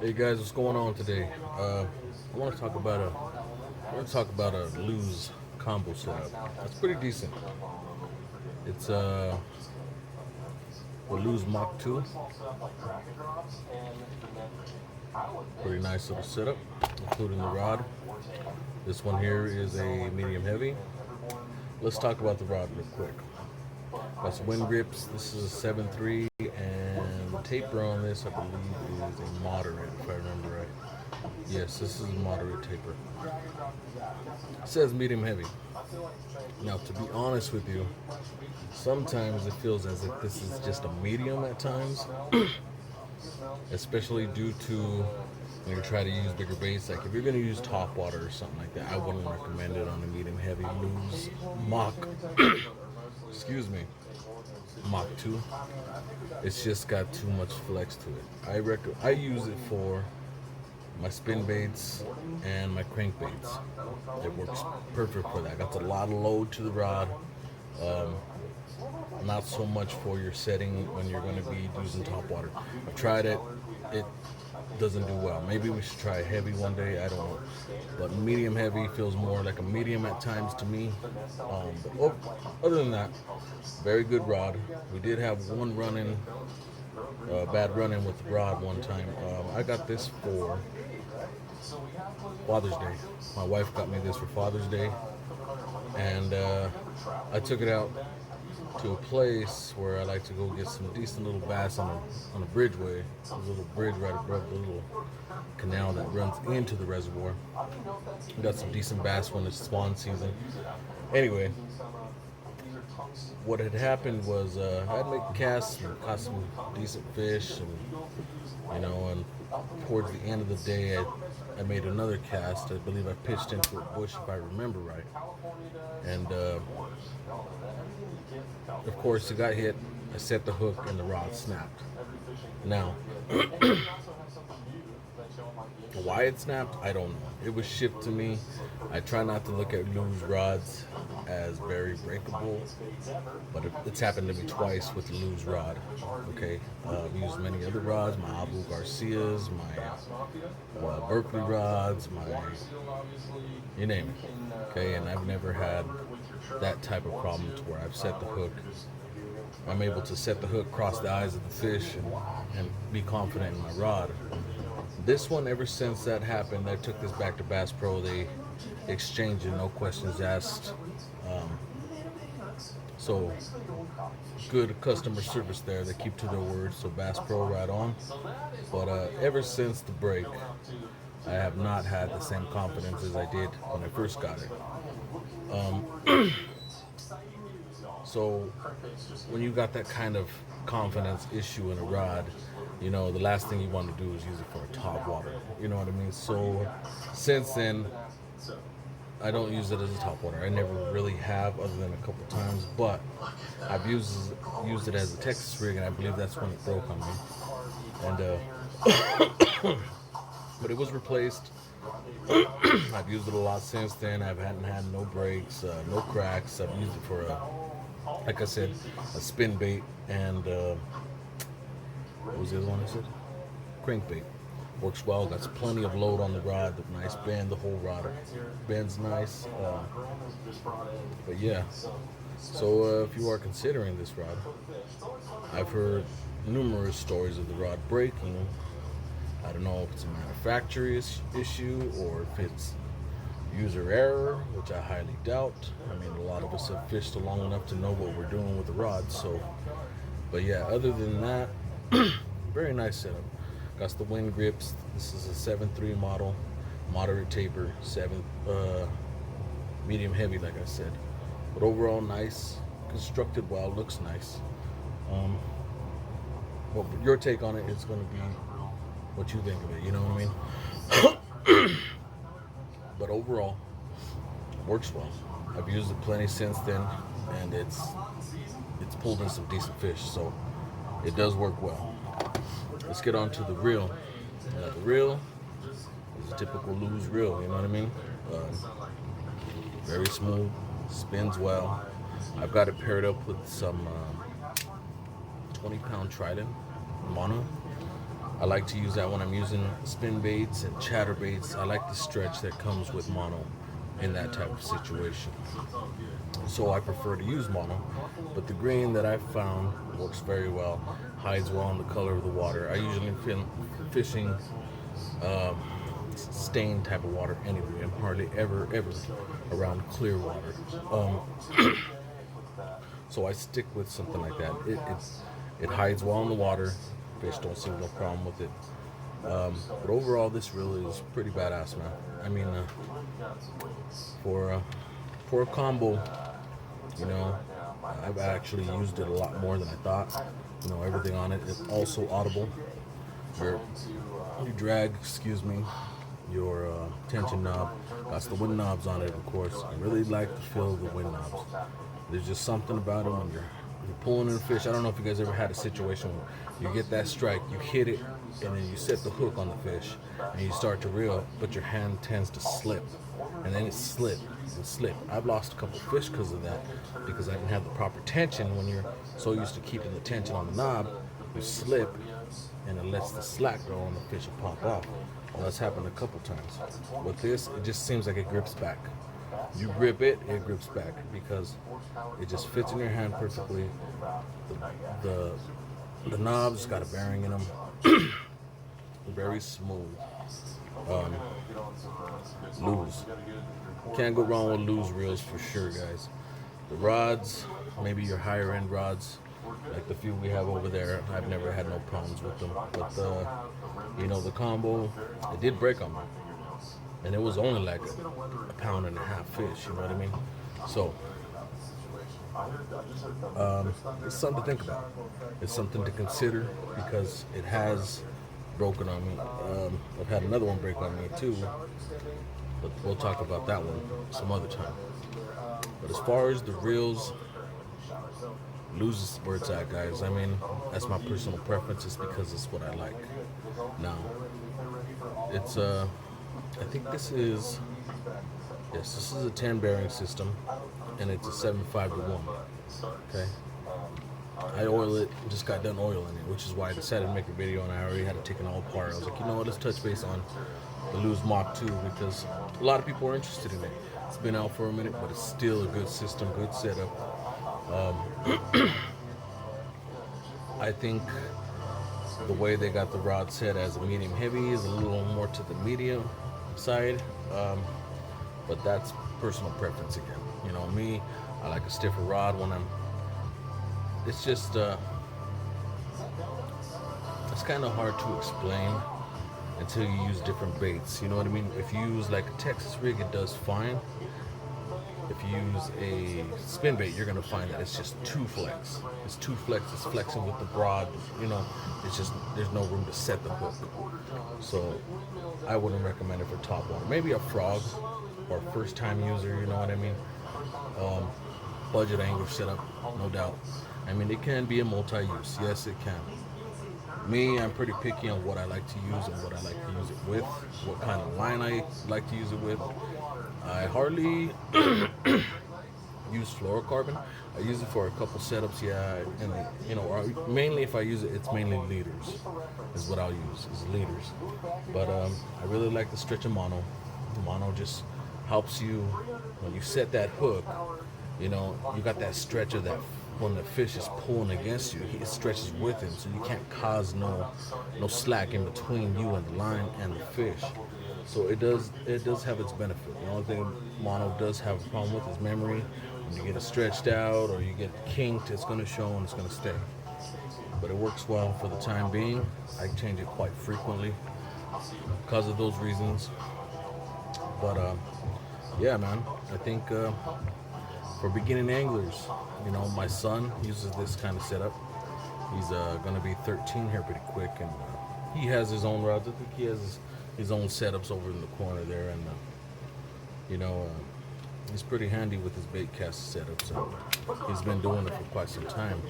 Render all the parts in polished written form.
Hey guys, what's going on today? I want to talk about a lose combo setup. It's pretty decent. It's the lose Mach 2. Pretty nice little setup, including the rod. This one here is a medium heavy. Let's talk about the rod real quick. Got some wind grips. This is a 7.3, and the taper on this, I believe, is a moderate, if I remember right. Yes, this is a moderate taper. It says medium heavy. Now, to be honest with you, sometimes it feels as if this is just a medium at times, especially due to when you try to use bigger baits. Like if you're going to use top water or something like that, I wouldn't recommend it on a medium heavy lose Mach. Excuse me. Mach 2. It's just got too much flex to it. I use it for my spin baits and my crankbaits. It works perfect for that. Got a lot of load to the rod. Not so much for your setting when you're going to be using top water. I've tried it. It doesn't do well. Maybe we should try heavy one day. I don't know. But medium heavy feels more like a medium at times to me. Other than that, very good rod. We did have one bad run-in with the rod one time. I got this for Father's Day. My wife got me this for Father's Day, and I took it out to a place where I like to go get some decent little bass on a bridgeway. There's a little bridge right above the little canal that runs into the reservoir. We got some decent bass when it's spawn season. Anyway, what had happened was I'd make casts and caught some decent fish, and towards the end of the day, I made another cast. I believe I pitched into a bush, if I remember right, and of course it got hit. I set the hook and the rod snapped. Now, why it snapped, I don't know. It was shipped to me. I try not to look at loose rods as very breakable, but it's happened to me twice with the loose rod. Okay, I've used many other rods, my Abu Garcias, my Berkeley rods, you name it. Okay, and I've never had that type of problem to where I've set the hook. I'm able to set the hook, cross the eyes of the fish, and be confident in my rod. This one, ever since that happened, I took this back to Bass Pro. They exchanged it, no questions asked. So good customer service there. They keep to their word. So Bass Pro, right on. But ever since the break, I have not had the same confidence as I did when I first got it. So when you got that kind of confidence issue in a rod, the last thing you want to do is use it for a top water. You know what I mean? So since then, I don't use it as a top water. I never really have, other than a couple times. But I've used it as a Texas rig, and I believe that's when it broke on me. And but it was replaced. I've used it a lot since then. I haven't had no breaks, no cracks. I've used it for like I said, a spin bait, and what was the other one I said? Crankbait. Works well. Got plenty of load on the rod. The nice bend. The whole rod bends nice. But yeah. So if you are considering this rod, I've heard numerous stories of the rod breaking. I don't know if it's a manufacturer issue or if it's user error, which I highly doubt. I mean, a lot of us have fished long enough to know what we're doing with the rod. So, but yeah, other than that, very nice setup. Got the wind grips. This is a 7.3 model, moderate taper, medium heavy, like I said. But overall, nice, constructed well, looks nice. Well, your take on it is going to be what you think of it. You know what I mean? But overall, works well. I've used it plenty since then, and it's pulled in some decent fish, so it does work well. Let's get on to the reel. Now, the reel is a typical lose reel, you know what I mean? Very smooth, spins well. I've got it paired up with some 20-pound trident mono. I like to use that when I'm using spin baits and chatter baits. I like the stretch that comes with mono in that type of situation. So I prefer to use mono, but the green that I've found works very well, hides well in the color of the water. I usually fishing um, stained type of water anyway. I'm hardly ever around clear water. So I stick with something like that. It hides well in the water. Fish don't see no problem with it. But overall, this really is pretty badass, man. I mean, for for a combo, you know, I've actually used it a lot more than I thought. You know, everything on it is also audible. Your you drag, excuse me, your tension knob. That's the wind knobs on it, of course. I really like to feel the wind knobs. There's just something about it when you're pulling in a fish. I don't know if you guys ever had a situation where you get that strike, you hit it, and then you set the hook on the fish, and you start to reel, but your hand tends to slip, and then it slip and slip. I've lost a couple fish because of that, because I didn't have the proper tension. When you're so used to keeping the tension on the knob, you slip, and it lets the slack go, and the fish will pop off. Well, that's happened a couple times. With this, it just seems like it grips back. You grip it, it grips back because it just fits in your hand perfectly. The, the knobs got a bearing in them, very smooth. Um, Lose. Can't go wrong with lose reels for sure, guys. The rods, maybe your higher end rods, like the few we have over there, I've never had no problems with them. But you know, the combo, it did break on me, and it was only like a pound and a half fish. You know what I mean? So it's something to think about. It's something to consider because it has broken on me. I've had another one break on me too, but we'll talk about that one some other time. But as far as the reels, loses where it's at, guys. I mean, that's my personal preference. It's because it's what I like. Now, it's I think this is a 10 bearing system, and it's a 7.5 to 1. Okay. I oil it, just got done oiling it, which is why I decided to make a video, and I already had it taken all apart. I was like, you know what, let's touch base on the Mach 2 because a lot of people are interested in it. It's been out for a minute, but it's still a good system, good setup. I think the way they got the rod set as a medium heavy is a little more to the medium side, but that's personal preference again. You know, me, I like a stiffer rod when it's just it's kind of hard to explain until you use different baits. You know what I mean? If you use like a Texas rig, it does fine. If you use a spin bait, you're gonna find that it's just too flex. It's too flex. It's flexing with the broad. You know, it's just there's no room to set the hook. So I wouldn't recommend it for top water. Maybe a frog or first time user. You know what I mean? Budget angler setup, no doubt. I mean, it can be a multi-use. Yes, it can. Me, I'm pretty picky on what I like to use and what I like to use it with, what kind of line I like to use it with. I hardly use fluorocarbon. I use it for a couple setups, yeah, and you know, mainly if I use it, it's mainly leaders, is what I'll use, is leaders. But I really like the stretch of mono. The mono just helps you when you set that hook. You know, you got that stretch of that when the fish is pulling against you, it stretches with him, so you can't cause no slack in between you and the line and the fish. So it does have its benefit. The only thing mono does have a problem with is memory. When you get it stretched out or you get kinked, it's going to show and it's going to stay. But it works well for the time being. I change it quite frequently because of those reasons. But yeah, man, I think for beginning anglers, you know, my son uses this kind of setup. He's going to be 13 here pretty quick, and he has his own rods. I think he has his own setups over in the corner there, and you know, he's pretty handy with his bait cast setups. He's been doing it for quite some time.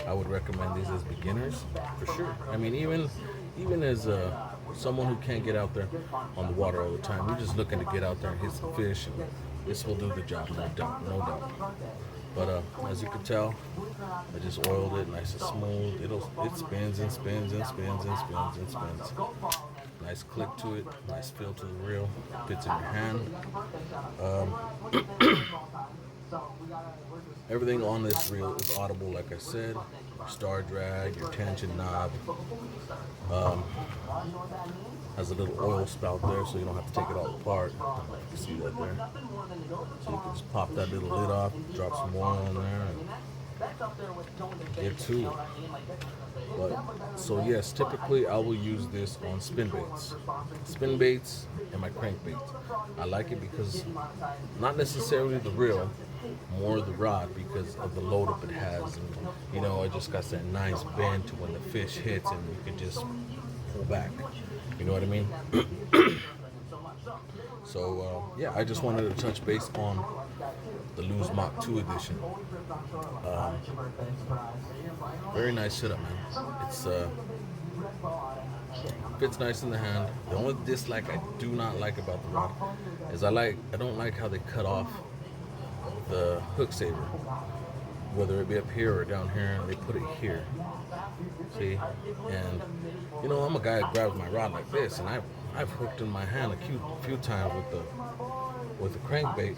I would recommend these as beginners for sure. I mean, even as someone who can't get out there on the water all the time, you're just looking to get out there and hit some fish, and this will do the job, no doubt. But as you can tell, I just oiled it nice and smooth. It spins and spins and spins and spins and spins. Nice click to it, nice feel to the reel. Fits in your hand. Um, Everything on this reel is audible, like I said. Your star drag, your tension knob. Um, has a little oil spout there, so you don't have to take it all apart. You can see that there. So you can just pop that little lid off, drop some oil in there, and get to it. But so yes, typically I will use this on spin baits, and my crankbait. I like it because not necessarily the reel, more the rod because of the load up it has, and it just got that nice bend to when the fish hits, and you can just pull back. You know what I mean? So yeah, I just wanted to touch base on the Lose Mach 2 edition. Very nice setup, man. It's fits nice in the hand. The only dislike I do not like about the rod is I don't like how they cut off the hook saver, whether it be up here or down here, and they put it here. See, and I'm a guy that grabs my rod like this, and I've hooked in my hand a few times with the crankbait,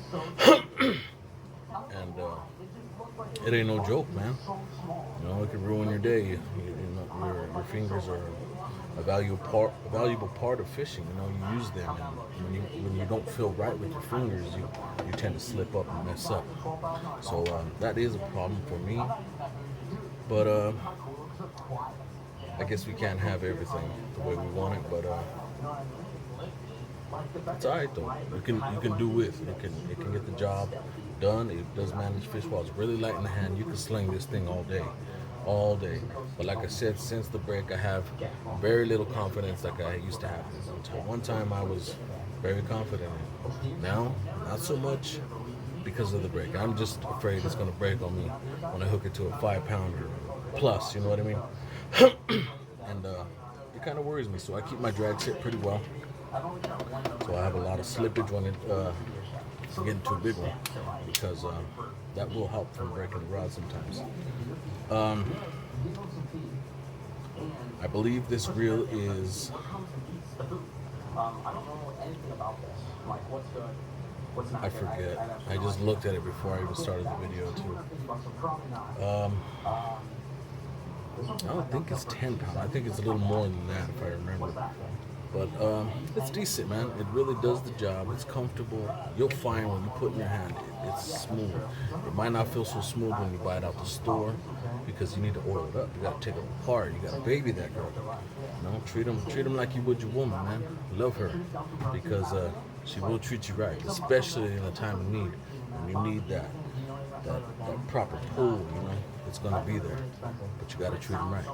and it ain't no joke, man. It can ruin your day. Your fingers are a valuable part of fishing. You use them, and when you don't feel right with your fingers, you tend to slip up and mess up. So that is a problem for me. But I guess we can't have everything the way we want it. But it's alright though. You can do with it can get the job done. It does manage fish while it's really light in the hand. You can sling this thing all day. But like I said, since the break, I have very little confidence like I used to have. One time I was very confident. Now, not so much because of the break. I'm just afraid it's going to break on me when I hook it to a 5-pounder plus. You know what I mean? And it kind of worries me. So I keep my drag set pretty well. So I have a lot of slippage when it's getting too big one, because that will help from breaking the rod sometimes. I believe this reel is, I forget. I just looked at it before I even started the video too. I don't think it's 10 pounds. I think it's a little more than that if I remember. But it's decent, man. It really does the job. It's comfortable. You'll find when you put in your hand, it's smooth. It might not feel so smooth when you buy it out the store because you need to oil it up. You got to take it apart. You got to baby that girl. Treat them like you would your woman, man. Love her because she will treat you right, especially in a time of need. When you need that proper pull, it's gonna be there. But you got to treat them right.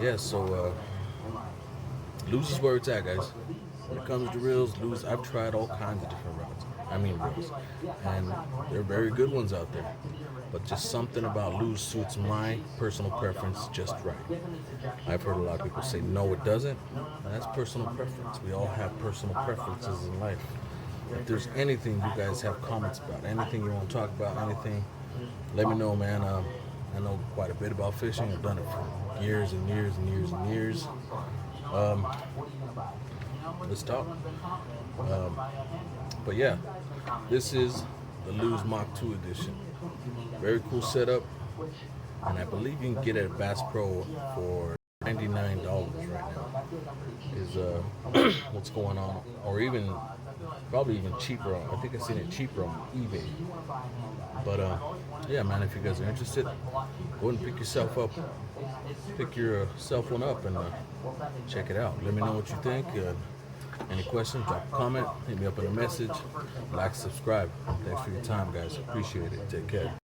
Yeah. So. Lose is where it's at, guys. When it comes to reels, Lose, I've tried all kinds of different reels. And there are very good ones out there. But just something about Lose suits my personal preference just right. I've heard a lot of people say, no, it doesn't. That's personal preference. We all have personal preferences in life. If there's anything you guys have comments about, anything you want to talk about, anything, let me know, man. I know quite a bit about fishing. I've done it for years and years and years and years. Let's talk. But yeah, this is the Lose Mach 2 edition. Very cool setup, and I believe you can get it at Bass Pro for $99 right now. Is what's going on, or probably even cheaper. I think I've seen it cheaper on eBay. But yeah, man, if you guys are interested, go ahead and pick yourself one up and check it out. Let me know what you think. Any questions, drop a comment, hit me up in a message, like, subscribe. Thanks for your time, guys. Appreciate it. Take care.